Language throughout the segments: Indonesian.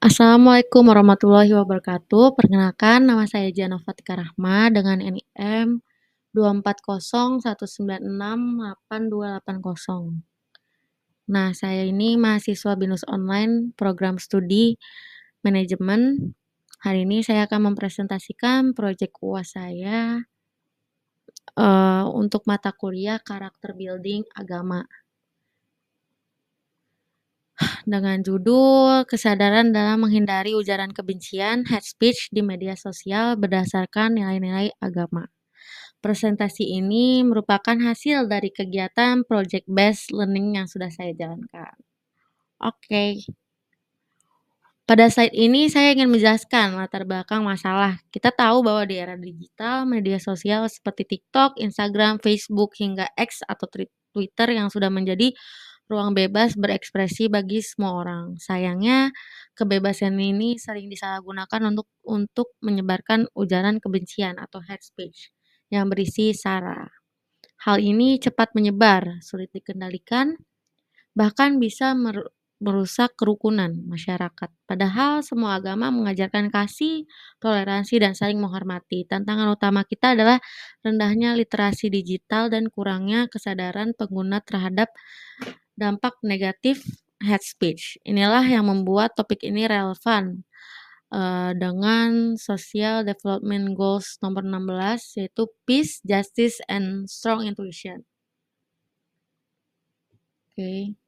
Assalamualaikum warahmatullahi wabarakatuh. Perkenalkan, nama saya Diana Fatika Rahma dengan NIM 24019682880. Nah, saya ini mahasiswa BINUS Online Program Studi Manajemen. Hari ini saya akan mempresentasikan proyek UAS saya untuk mata kuliah Karakter Building Agama dengan judul Kesadaran dalam Menghindari Ujaran Kebencian (Hate Speech) di Media Sosial berdasarkan nilai-nilai agama. Presentasi ini merupakan hasil dari kegiatan Project Based Learning yang sudah saya jalankan. Oke. Pada slide ini saya ingin menjelaskan latar belakang masalah. Kita tahu bahwa di era digital, media sosial seperti TikTok, Instagram, Facebook, hingga X atau Twitter yang sudah menjadi ruang bebas berekspresi bagi semua orang. Sayangnya, kebebasan ini sering disalahgunakan untuk menyebarkan ujaran kebencian atau hate speech yang berisi sara. Hal ini cepat menyebar, sulit dikendalikan, bahkan bisa merusak kerukunan masyarakat. Padahal semua agama mengajarkan kasih, toleransi, dan saling menghormati. Tantangan utama kita adalah rendahnya literasi digital dan kurangnya kesadaran pengguna terhadap dampak negatif hate speech. Inilah yang membuat topik ini relevan dengan Social Development Goals nomor 16, yaitu Peace, Justice, and Strong Intuition. Oke.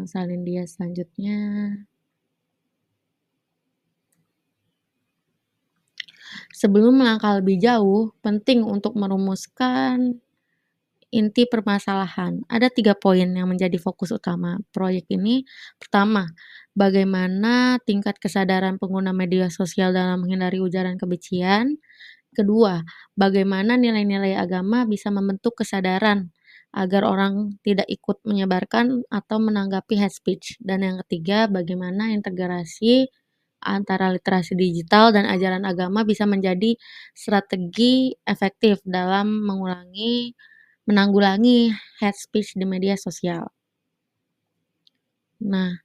Salin dia selanjutnya. Sebelum melangkah lebih jauh, penting untuk merumuskan inti permasalahan. Ada 3 poin yang menjadi fokus utama proyek ini. Pertama, bagaimana tingkat kesadaran pengguna media sosial dalam menghindari ujaran kebencian. Kedua, bagaimana nilai-nilai agama bisa membentuk kesadaran agar orang tidak ikut menyebarkan atau menanggapi hate speech. Dan yang ketiga, bagaimana integrasi antara literasi digital dan ajaran agama bisa menjadi strategi efektif dalam menanggulangi hate speech di media sosial. Nah,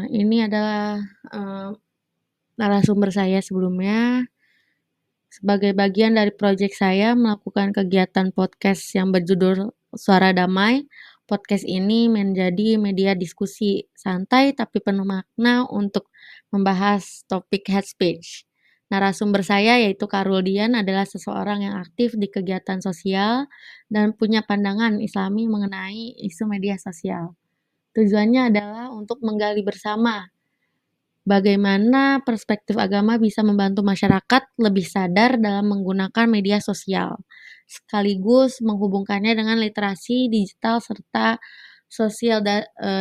ini adalah narasumber saya sebelumnya. Sebagai bagian dari proyek saya melakukan kegiatan podcast yang berjudul Suara Damai. Podcast ini menjadi media diskusi santai tapi penuh makna untuk membahas topik hate speech. Narasumber saya yaitu Karul Dian adalah seseorang yang aktif di kegiatan sosial dan punya pandangan Islami mengenai isu media sosial. Tujuannya adalah untuk menggali bersama bagaimana perspektif agama bisa membantu masyarakat lebih sadar dalam menggunakan media sosial, sekaligus menghubungkannya dengan literasi digital serta Social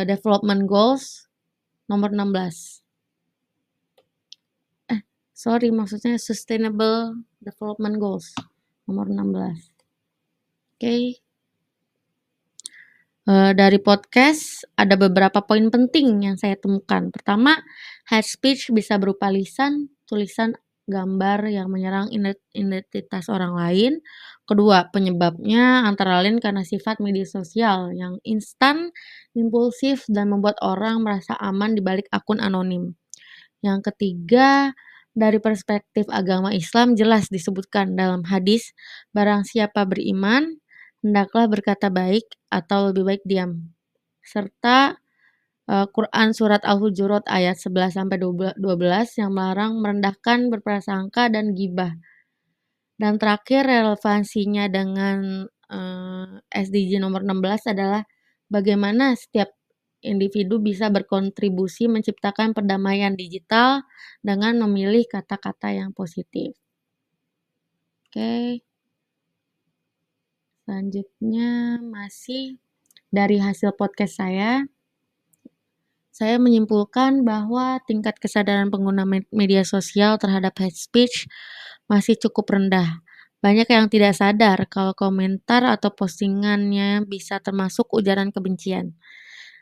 Development Goals nomor 16. Maksudnya Sustainable Development Goals nomor 16. Oke. Dari podcast ada beberapa poin penting yang saya temukan. Pertama, hate speech bisa berupa lisan, tulisan, gambar yang menyerang identitas orang lain. Kedua, penyebabnya antara lain karena sifat media sosial yang instan, impulsif, dan membuat orang merasa aman di balik akun anonim. Yang ketiga, dari perspektif agama Islam jelas disebutkan dalam hadis, barang siapa beriman, hendaklah berkata baik atau lebih baik diam. Serta Quran Surat Al-Hujurat ayat 11-12 yang melarang merendahkan, berprasangka, dan ghibah. Dan terakhir relevansinya dengan SDG nomor 16 adalah bagaimana setiap individu bisa berkontribusi menciptakan perdamaian digital dengan memilih kata-kata yang positif. Oke. Selanjutnya masih dari hasil podcast saya menyimpulkan bahwa tingkat kesadaran pengguna media sosial terhadap hate speech masih cukup rendah. Banyak yang tidak sadar kalau komentar atau postingannya bisa termasuk ujaran kebencian.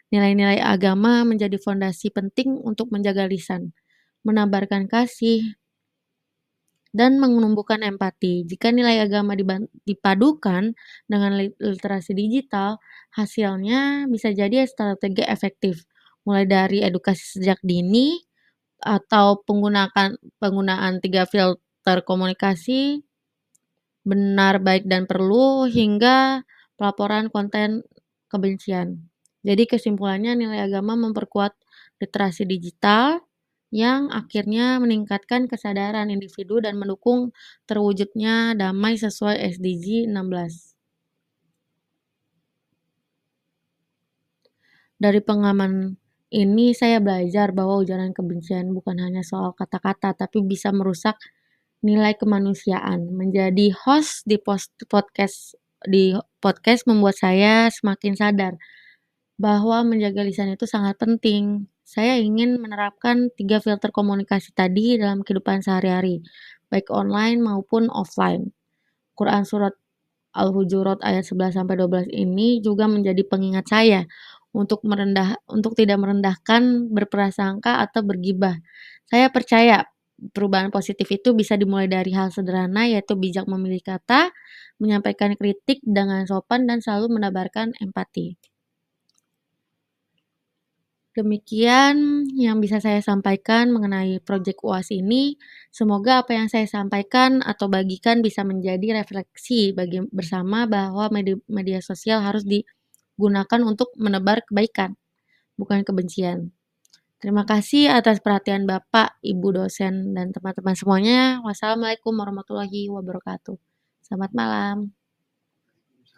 Nilai-nilai agama menjadi fondasi penting untuk menjaga lisan, menabarkan kasih, dan menumbuhkan empati. Jika nilai agama dipadukan dengan literasi digital, hasilnya bisa jadi strategi efektif mulai dari edukasi sejak dini atau penggunaan 3 filter komunikasi, benar, baik, dan perlu, hingga pelaporan konten kebencian. Jadi kesimpulannya nilai agama memperkuat literasi digital yang akhirnya meningkatkan kesadaran individu dan mendukung terwujudnya damai sesuai SDG 16. Dari pengalaman ini saya belajar bahwa ujaran kebencian bukan hanya soal kata-kata, tapi bisa merusak nilai kemanusiaan. Menjadi host di podcast membuat saya semakin sadar bahwa menjaga lisan itu sangat penting. Saya ingin menerapkan 3 filter komunikasi tadi dalam kehidupan sehari-hari, baik online maupun offline. Quran Surat Al-Hujurat ayat 11-12 ini juga menjadi pengingat saya untuk tidak merendahkan, berprasangka, atau bergibah. Saya percaya perubahan positif itu bisa dimulai dari hal sederhana, yaitu bijak memilih kata, menyampaikan kritik dengan sopan, dan selalu menebarkan empati. Demikian yang bisa saya sampaikan mengenai proyek UAS ini. Semoga apa yang saya sampaikan atau bagikan bisa menjadi refleksi bersama bahwa media sosial harus digunakan untuk menebar kebaikan, bukan kebencian. Terima kasih atas perhatian Bapak, Ibu dosen, dan teman-teman semuanya. Wassalamualaikum warahmatullahi wabarakatuh. Selamat malam.